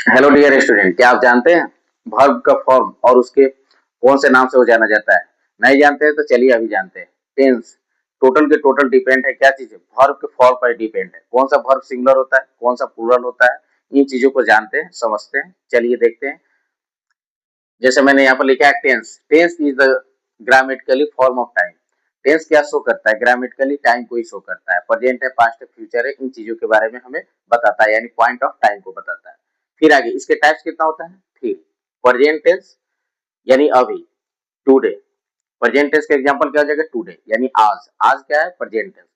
Hello dear student, क्या आप जानते हैं वर्ब का फॉर्म और उसके कौन से नाम से वो जाना जाता है? नहीं जानते हैं तो चलिए अभी जानते हैं। टेंस टोटल के टोटल डिपेंड है क्या चीज है? वर्ब के फॉर्म पर डिपेंड है। कौन सा वर्ब सिंगुलर होता है, कौन सा प्लूरल होता है, इन चीजों को जानते हैं, समझते हैं। चलिए देखते हैं। जैसे मैंने यहाँ पर लिखा है tense. Tense is the grammatically form of time. Tense क्या शो करता है? ग्रामेटिकली टाइम को ही शो करता है। प्रेजेंट है, पास्ट है, फ्यूचर है, इन चीजों के बारे में हमें बताता है, यानी पॉइंट ऑफ टाइम को बताता है। फिर आगे इसके टाइप्स कितना होता है? थ्री। प्रेजेंट टेंस यानी अभी, टुडे। प्रेजेंट टेंस का एग्जांपल क्या हो जाएगा? टुडे यानी आज। आज क्या है? Present tense.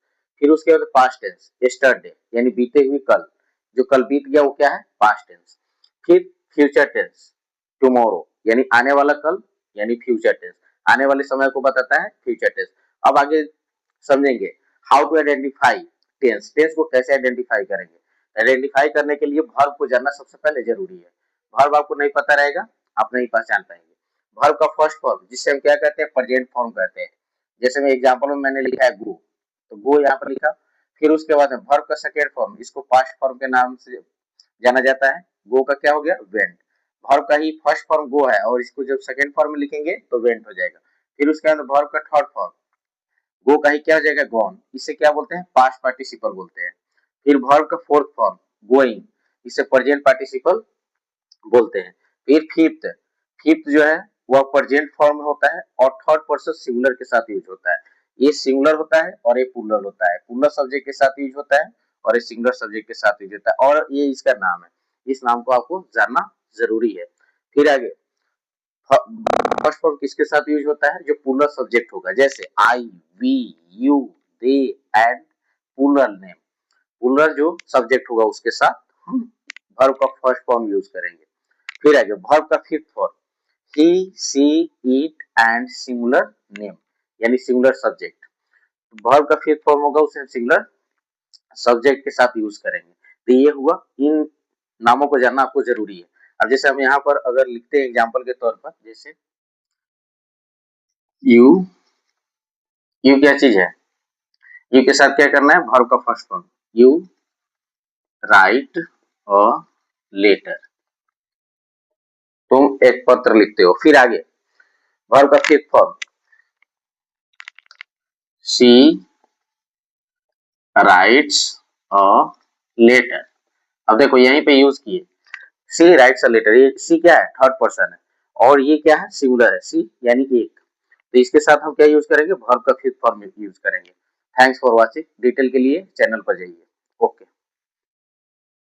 फिर उसके बाद पास्ट टेंस, यस्टरडे यानी बीते हुए कल। जो कल बीत गया वो क्या है? Past tense. फिर फ्यूचर टेंस, टुमारो यानी आने वाला कल, यानी फ्यूचर टेंस। आने वाले समय को बताता है फ्यूचर टेंस। अब आगे समझेंगे how to identify tense. Tense को कैसे आइडेंटिफाई करेंगे? आइडेंटिफाई करने के लिए वर्ब को जानना सबसे पहले जरूरी है। वर्ब आपको नहीं पता रहेगा, आप नहीं पहचान पाएंगे। वर्ब का फर्स्ट फॉर्म जिससे हम क्या कहते हैं? प्रेजेंट फॉर्म कहते हैं। जैसे मैं एग्जांपल में मैंने लिखा है गो, तो गो यहाँ पर लिखा। फिर उसके बाद में वर्ब का सेकेंड फॉर्म, इसको पास्ट फॉर्म के नाम से जाना जाता है। गो का क्या हो गया? वेंट। वर्ब का ही फर्स्ट फॉर्म गो है और इसको जब सेकेंड फॉर्म में लिखेंगे तो वेंट हो जाएगा। फिर उसके बाद वर्ब का थर्ड फॉर्म गो का ही क्या हो जाएगा? गॉन। इसे क्या बोलते हैं? पास्ट पार्टिसिपल बोलते हैं। फिर वर्ब का फोर्थ फॉर्म गोइंग, इसे प्रेजेंट पार्टिसिपल बोलते हैं। फिर फिफ्थ, फिफ्थ जो है वह प्रेजेंट फॉर्म में होता है और थर्ड पर्सन सिंगुलर के साथ यूज होता है। ये सिंगुलर होता है और ये प्लूरल होता है। प्लूरल सब्जेक्ट के साथ यूज होता है और ये सिंगुलर सब्जेक्ट के साथ यूज होता है, और ये इसका नाम है। इस नाम को आपको जानना जरूरी है। फिर आगे फर्स्ट फॉर्म किसके साथ यूज होता है? जो प्लूरल सब्जेक्ट होगा, जैसे I, we, you, they and plural name. Plural जो सब्जेक्ट होगा उसके साथ हम वर्ब का फर्स्ट फॉर्म यूज करेंगे। फिर आगे वर्ब का fifth form he, she, it and singular name, यानी सिंगुलर सब्जेक्ट। वर्ब का फिफ्थ फॉर्म होगा, उसे सिंगुलर सब्जेक्ट के साथ यूज करेंगे। तो ये हुआ, इन नामों को जानना आपको जरूरी है। अब जैसे हम यहाँ पर अगर लिखते हैं एग्जाम्पल के तौर पर, जैसे यू, यू क्या चीज है? यू के साथ क्या करना है? वर्ब का first form. You write a letter, तुम एक पत्र लिखते हो। फिर आगे वर्ब का fifth form she writes a letter. अब देखो यहीं पे यूज किए, सी राइट्स अ लेटर। ये सी क्या है? थर्ड पर्सन है, और ये क्या है? सिंगुलर है, सी यानी एक। तो इसके साथ हम क्या यूज करेंगे? वर्ब का फिफ्थ फॉर्म यूज करेंगे। Thanks for watching. डिटेल के लिए चैनल पर जाइए।